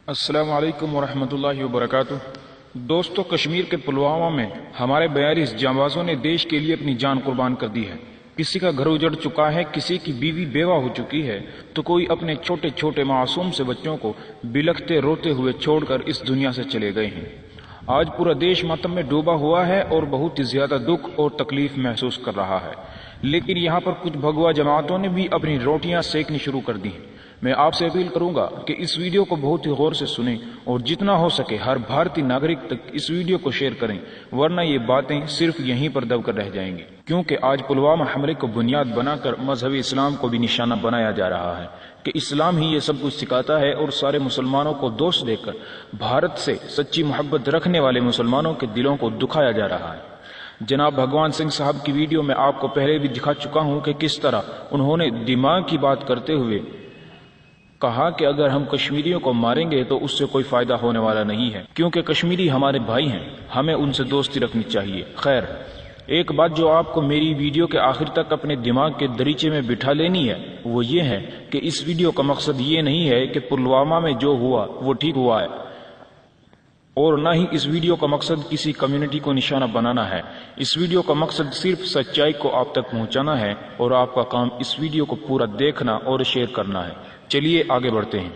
السلام علیکم ورحمۃ اللہ وبرکاتہ۔ دوستو، کشمیر کے پلوامہ میں ہمارے 42 جانبازوں نے دیش کے لیے اپنی جان قربان کر دی ہے۔ کسی کا گھر اجڑ چکا ہے، کسی کی بیوی بیوہ ہو چکی ہے، تو کوئی اپنے چھوٹے چھوٹے معصوم سے بچوں کو بلکتے روتے ہوئے چھوڑ کر اس دنیا سے چلے گئے ہیں۔ آج پورا دیش ماتم میں ڈوبا ہوا ہے اور بہت ہی زیادہ دکھ اور تکلیف محسوس کر رہا ہے، لیکن یہاں پر کچھ بھگوا جماعتوں نے بھی اپنی روٹیاں سیکنی شروع کر دی ہیں۔ میں آپ سے اپیل کروں گا کہ اس ویڈیو کو بہت ہی غور سے سنیں اور جتنا ہو سکے ہر بھارتی ناگرک تک اس ویڈیو کو شیئر کریں، ورنہ یہ باتیں صرف یہیں پر دب کر رہ جائیں گی، کیونکہ آج پلوامہ حملے کو بنیاد بنا کر مذہبی اسلام کو بھی نشانہ بنایا جا رہا ہے کہ اسلام ہی یہ سب کچھ سکھاتا ہے، اور سارے مسلمانوں کو دوست دے کر بھارت سے سچی محبت رکھنے والے مسلمانوں کے دلوں کو دکھایا جا رہا ہے۔ جناب بھگوان سنگھ صاحب کی ویڈیو میں آپ کو پہلے بھی دکھا چکا ہوں کہ کس طرح انہوں نے دماغ کی بات کرتے ہوئے کہا کہ اگر ہم کشمیریوں کو ماریں گے تو اس سے کوئی فائدہ ہونے والا نہیں ہے، کیونکہ کشمیری ہمارے بھائی ہیں، ہمیں ان سے دوستی رکھنی چاہیے۔ خیر، ایک بات جو آپ کو میری ویڈیو کے آخر تک اپنے دماغ کے دریچے میں بٹھا لینی ہے وہ یہ ہے کہ اس ویڈیو کا مقصد یہ نہیں ہے کہ پلوامہ میں جو ہوا وہ ٹھیک ہوا ہے، اور نہ ہی اس ویڈیو کا مقصد کسی کمیونٹی کو نشانہ بنانا ہے۔ اس ویڈیو کا مقصد صرف سچائی کو آپ تک پہنچانا ہے، اور آپ کا کام اس ویڈیو کو پورا دیکھنا اور شیئر کرنا ہے۔ چلیے آگے بڑھتے ہیں۔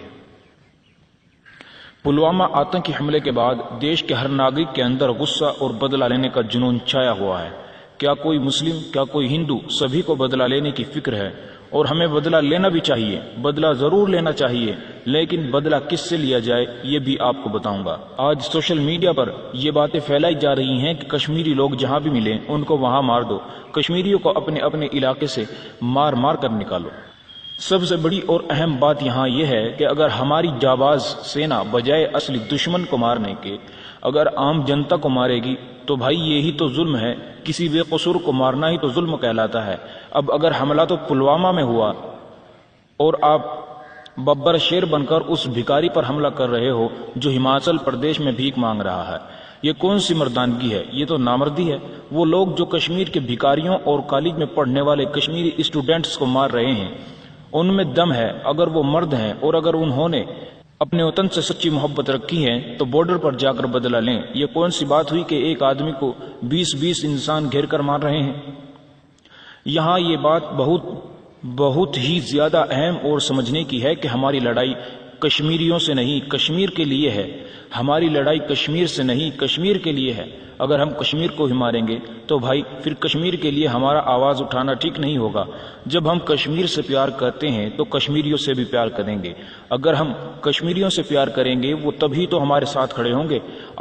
پلوامہ آتنکی حملے کے بعد دیش کے ہر ناگرک کے اندر غصہ اور بدلہ لینے کا جنون چھایا ہوا ہے۔ کیا کوئی مسلم، کیا کوئی ہندو، سبھی کو بدلہ لینے کی فکر ہے، اور ہمیں بدلہ لینا بھی چاہیے، بدلہ ضرور لینا چاہیے، لیکن بدلہ کس سے لیا جائے یہ بھی آپ کو بتاؤں گا۔ آج سوشل میڈیا پر یہ باتیں پھیلائی جا رہی ہیں کہ کشمیری لوگ جہاں بھی ملیں ان کو وہاں مار دو، کشمیریوں کو اپنے اپنے علاقے سے مار مار کر نکالو۔ سب سے بڑی اور اہم بات یہاں یہ ہے کہ اگر ہماری جانباز سینا بجائے اصلی دشمن کو مارنے کے اگر عام جنتا کو مارے گی تو بھائی یہی تو ظلم ہے، کسی بے قصور کو مارنا ہی تو ظلم کہلاتا ہے۔ اب اگر حملہ تو پلوامہ میں ہوا اور آپ ببر شیر بن کر اس بھکاری پر حملہ کر رہے ہو جو ہماچل پردیش میں بھیک مانگ رہا ہے، یہ کون سی مردانگی ہے؟ یہ تو نامردی ہے۔ وہ لوگ جو کشمیر کے بھکاریوں اور کالج میں پڑھنے والے کشمیری اسٹوڈنٹس کو مار رہے ہیں، ان میں دم ہے، اگر وہ مرد ہیں، اور اگر انہوں نے اپنے وطن سے سچی محبت رکھی ہے تو بارڈر پر جا کر بدلہ لیں۔ یہ کون سی بات ہوئی کہ ایک آدمی کو 20 انسان گھیر کر مار رہے ہیں؟ یہاں یہ بات بہت ہی زیادہ اہم اور سمجھنے کی ہے کہ ہماری لڑائی کشمیریوں سے نہیں، کشمیر کے لیے ہے۔ ہماری لڑائی کشمیر سے نہیں، کشمیر کے لیے ہے۔ اگر ہم کشمیر کو ہی ماریں گے تو بھائی پھر کشمیر کے لیے ہمارا آواز اٹھانا ٹھیک نہیں ہوگا۔ جب ہم کشمیر سے پیار کرتے ہیں تو کشمیریوں سے بھی پیار کریں گے۔ اگر ہم کشمیریوں سے پیار کریں گے وہ تبھی تو ہمارے ساتھ کھڑے ہوں گے۔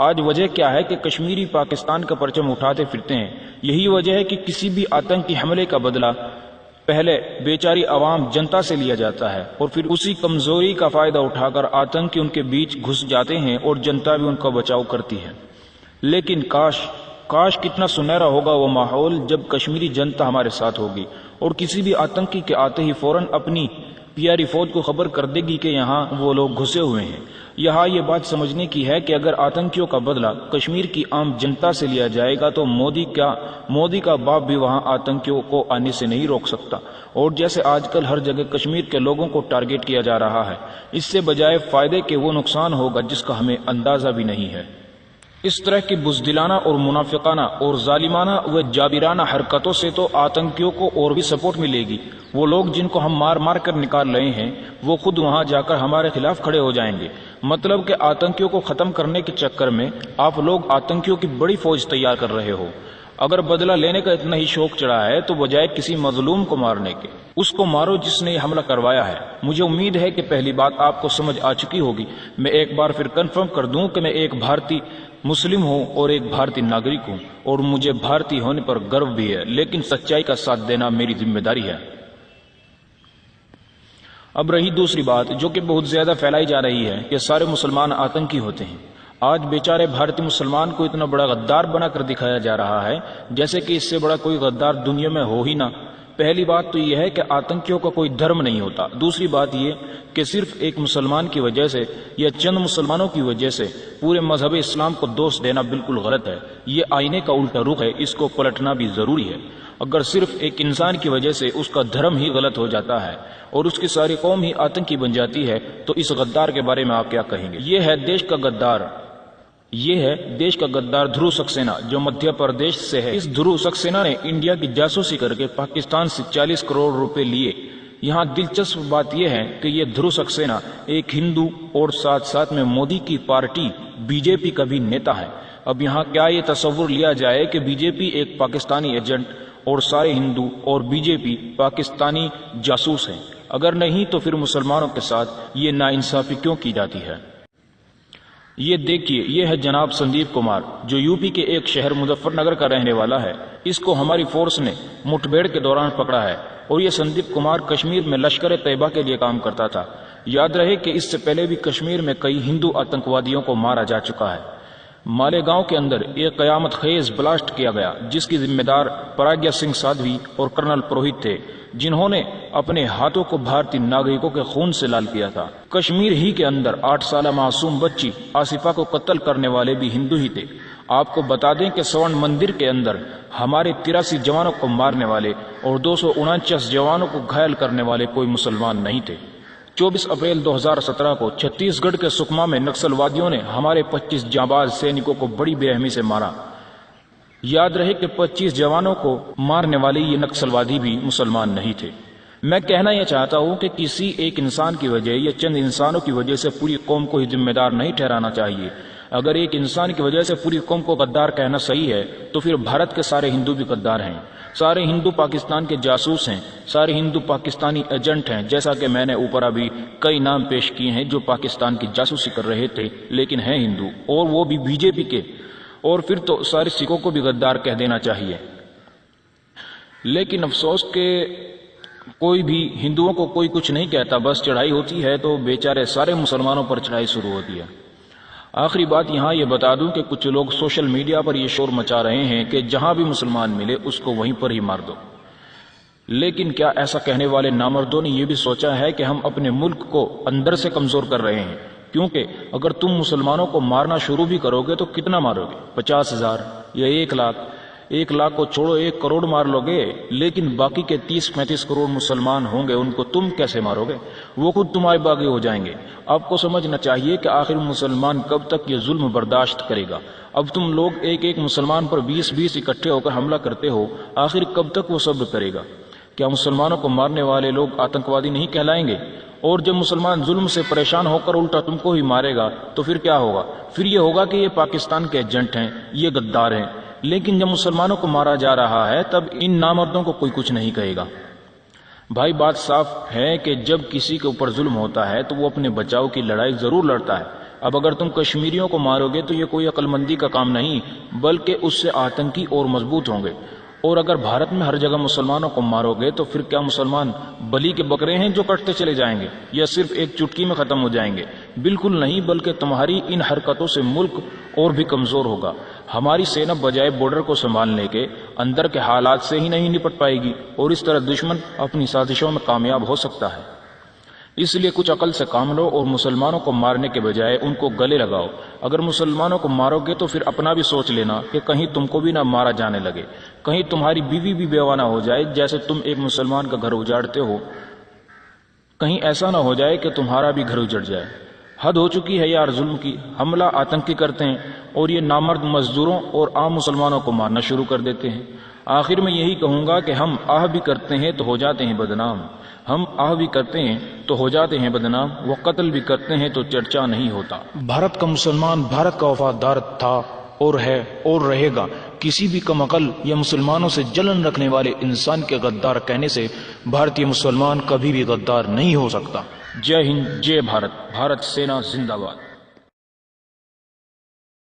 آج وجہ کیا ہے کہ کشمیری پاکستان کا پرچم اٹھاتے پھرتے ہیں؟ یہی وجہ ہے کہ کسی بھی آتنکی حملے کا بدلہ پہلے بیچاری عوام جنتا سے لیا جاتا ہے، اور پھر اسی کمزوری کا فائدہ اٹھا کر آتنکی ان کے بیچ گھس جاتے ہیں اور جنتا بھی ان کا بچاؤ کرتی ہے۔ لیکن کاش کتنا سنہرا ہوگا وہ ماحول جب کشمیری جنتا ہمارے ساتھ ہوگی اور کسی بھی آتنکی کے آتے ہی فوراً اپنی پیاری فوج کو خبر کر دے گی کہ یہاں وہ لوگ گھسے ہوئے ہیں۔ یہاں یہ بات سمجھنے کی ہے کہ اگر آتنکیوں کا بدلہ کشمیر کی عام جنتا سے لیا جائے گا تو مودی کا باپ بھی وہاں آتنکیوں کو آنے سے نہیں روک سکتا۔ اور جیسے آج کل ہر جگہ کشمیر کے لوگوں کو ٹارگٹ کیا جا رہا ہے، اس سے بجائے فائدے کے وہ نقصان ہوگا جس کا ہمیں اندازہ بھی نہیں ہے۔ اس طرح کی بزدلانہ اور منافقانہ اور ظالمانہ و جابرانہ حرکتوں سے تو آتنکیوں کو اور بھی سپورٹ ملے گی۔ وہ لوگ جن کو ہم مار مار کر نکال رہے ہیں وہ خود وہاں جا کر ہمارے خلاف کھڑے ہو جائیں گے۔ مطلب کہ آتنکیوں کو ختم کرنے کے چکر میں آپ لوگ آتنکیوں کی بڑی فوج تیار کر رہے ہو۔ اگر بدلہ لینے کا اتنا ہی شوق چڑھا ہے تو بجائے کسی مظلوم کو مارنے کے اس کو مارو جس نے یہ حملہ کروایا ہے۔ مجھے امید ہے کہ پہلی بات آپ کو سمجھ آ چکی ہوگی۔ میں ایک بار پھر کنفرم کر دوں کہ میں ایک بھارتی مسلم ہوں اور ایک بھارتی ناگرک ہوں، اور مجھے بھارتی ہونے پر گرو بھی ہے، لیکن سچائی کا ساتھ دینا میری ذمہ داری ہے۔ اب رہی دوسری بات جو کہ بہت زیادہ پھیلائی جا رہی ہے کہ سارے مسلمان آتنکی ہوتے ہیں۔ آج بیچارے بھارتی مسلمان کو اتنا بڑا غدار بنا کر دکھایا جا رہا ہے جیسے کہ اس سے بڑا کوئی غدار دنیا میں ہو ہی نہ۔ پہلی بات تو یہ ہے کہ آتنکیوں کا کوئی دھرم نہیں ہوتا۔ دوسری بات یہ کہ صرف ایک مسلمان کی وجہ سے یا چند مسلمانوں کی وجہ سے پورے مذہب اسلام کو دوست دینا بالکل غلط ہے۔ یہ آئینے کا الٹا رخ ہے، اس کو پلٹنا بھی ضروری ہے۔ اگر صرف ایک انسان کی وجہ سے اس کا دھرم ہی غلط ہو جاتا ہے اور اس کی ساری قوم ہی آتنکی بن جاتی ہے تو اس غدار کے بارے میں آپ کیا کہیں گے؟ یہ ہے دیش کا غدار دھرو سکسینہ جو مدھیہ پردیش سے ہے۔ اس دھرو سکسینہ نے انڈیا کی جاسوسی کر کے پاکستان سے 40 کروڑ روپے لیے۔ یہاں دلچسپ بات یہ ہے کہ یہ دھرو سکسینہ ایک ہندو اور ساتھ میں مودی کی پارٹی بی جے پی کا بھی نیتا ہے۔ اب یہاں کیا یہ تصور لیا جائے کہ بی جے پی ایک پاکستانی ایجنٹ اور سارے ہندو اور بی جے پی پاکستانی جاسوس ہیں؟ اگر نہیں تو پھر مسلمانوں کے ساتھ یہ ناانصافی کیوں کی جاتی ہے؟ یہ دیکھیے، یہ ہے جناب سندیپ کمار جو یو پی کے ایک شہر مظفر نگر کا رہنے والا ہے۔ اس کو ہماری فورس نے مٹبھیڑ کے دوران پکڑا ہے اور یہ سندیپ کمار کشمیر میں لشکر طیبہ کے لیے کام کرتا تھا۔ یاد رہے کہ اس سے پہلے بھی کشمیر میں کئی ہندو آتنکوادیوں کو مارا جا چکا ہے۔ مالیگاؤں کے اندر ایک قیامت خیز بلاسٹ کیا گیا جس کی ذمہ دار پراگیا سنگھ سادھوی اور کرنل پروہت تھے، جنہوں نے اپنے ہاتھوں کو بھارتی ناگرکوں کے خون سے لال کیا تھا۔ کشمیر ہی کے اندر 8 سالہ معصوم بچی آصفہ کو قتل کرنے والے بھی ہندو ہی تھے۔ آپ کو بتا دیں کہ سورن مندر کے اندر ہمارے 83 جوانوں کو مارنے والے اور 249 جوانوں کو گھائل کرنے والے کوئی مسلمان نہیں تھے۔ 24 اپریل 2017 کو چھتیس گڑھ کے سکما میں نکسل وادیوں نے ہمارے 25 جانباز سینکوں کو بڑی بے رحمی سے مارا۔ یاد رہے کہ 25 جوانوں کو مارنے والے یہ نکسل وادی بھی مسلمان نہیں تھے۔ میں کہنا یہ چاہتا ہوں کہ کسی ایک انسان کی وجہ یا چند انسانوں کی وجہ سے پوری قوم کو ہی ذمہ دار نہیں ٹھہرانا چاہیے۔ اگر ایک انسان کی وجہ سے پوری قوم کو غدار کہنا صحیح ہے تو پھر بھارت کے سارے ہندو بھی غدار ہیں، سارے ہندو پاکستان کے جاسوس ہیں، سارے ہندو پاکستانی ایجنٹ ہیں، جیسا کہ میں نے اوپر ابھی کئی نام پیش کیے ہیں جو پاکستان کی جاسوسی کر رہے تھے لیکن ہیں ہندو، اور وہ بھی بی جے پی کے۔ اور پھر تو سارے سکھوں کو بھی غدار کہہ دینا چاہیے۔ لیکن افسوس کہ کوئی بھی ہندوؤں کو کوئی کچھ نہیں کہتا، بس چڑھائی ہوتی ہے تو بیچارے سارے مسلمانوں پر چڑھائی شروع ہوتی ہے۔ آخری بات یہاں یہ بتا دوں کہ کچھ لوگ سوشل میڈیا پر یہ شور مچا رہے ہیں کہ جہاں بھی مسلمان ملے اس کو وہیں پر ہی مار دو۔ لیکن کیا ایسا کہنے والے نامردوں نے یہ بھی سوچا ہے کہ ہم اپنے ملک کو اندر سے کمزور کر رہے ہیں؟ کیونکہ اگر تم مسلمانوں کو مارنا شروع بھی کرو گے تو کتنا مارو گے؟ 50,000 یا 1 لاکھ؟ 1 لاکھ کو چھوڑو 1 کروڑ مار لو گے، لیکن باقی کے 30-35 کروڑ مسلمان ہوں گے، ان کو تم کیسے مارو گے؟ وہ خود تمہارے باغی ہو جائیں گے۔ آپ کو سمجھنا چاہیے کہ آخر مسلمان کب تک یہ ظلم برداشت کرے گا؟ اب تم لوگ ایک مسلمان پر 20 اکٹھے ہو کر حملہ کرتے ہو، آخر کب تک وہ صبر کرے گا؟ کیا مسلمانوں کو مارنے والے لوگ آتنکوادی نہیں کہلائیں گے؟ اور جب مسلمان ظلم سے پریشان ہو کر الٹا تم کو ہی مارے گا تو پھر کیا ہوگا؟ پھر یہ ہوگا کہ یہ پاکستان کے ایجنٹ ہیں، یہ غدار ہیں۔ لیکن جب مسلمانوں کو مارا جا رہا ہے تب ان نامردوں کو کوئی کچھ نہیں کہے گا۔ بھائی بات صاف ہے کہ جب کسی کے اوپر ظلم ہوتا ہے تو وہ اپنے بچاؤ کی لڑائی ضرور لڑتا ہے۔ اب اگر تم کشمیریوں کو مارو گے تو یہ کوئی عقل مندی کا کام نہیں، بلکہ اس سے آتنکی اور مضبوط ہوں گے۔ اور اگر بھارت میں ہر جگہ مسلمانوں کو مارو گے تو پھر کیا مسلمان بلی کے بکرے ہیں جو کٹتے چلے جائیں گے یا صرف ایک چٹکی میں ختم ہو جائیں گے؟ بالکل نہیں، بلکہ تمہاری ان حرکتوں سے ملک اور بھی کمزور ہوگا۔ ہماری سینا بجائے بارڈر کو سنبھالنے کے اندر کے حالات سے ہی نہیں نپٹ پائے گی اور اس طرح دشمن اپنی سازشوں میں کامیاب ہو سکتا ہے۔ اس لیے کچھ عقل سے کام لو اور مسلمانوں کو مارنے کے بجائے ان کو گلے لگاؤ۔ اگر مسلمانوں کو مارو گے تو پھر اپنا بھی سوچ لینا کہ کہیں تم کو بھی نہ مارا جانے لگے، کہیں تمہاری بیوی بھی بیوہ نہ ہو جائے جیسے تم ایک مسلمان کا گھر اجاڑتے ہو، کہیں ایسا نہ ہو جائے کہ تمہارا بھی گھر اجڑ جائے۔ حد ہو چکی ہے یار ظلم کی، حملہ آتنکی کرتے ہیں اور یہ نامرد مزدوروں اور عام مسلمانوں کو مارنا شروع کر دیتے ہیں۔ آخر میں یہی کہوں گا کہ ہم آہ بھی کرتے ہیں تو ہو جاتے ہیں بدنام، ہم آہ بھی کرتے ہیں تو ہو جاتے ہیں بدنام، وہ قتل بھی کرتے ہیں تو چرچا نہیں ہوتا۔ بھارت کا مسلمان بھارت کا وفادار تھا اور ہے اور رہے گا۔ کسی بھی کم عقل یا مسلمانوں سے جلن رکھنے والے انسان کے غدار کہنے سے بھارتی مسلمان کبھی بھی غدار نہیں ہو سکتا۔ جے ہند، جے بھارت، بھارت سینا زندہ باد۔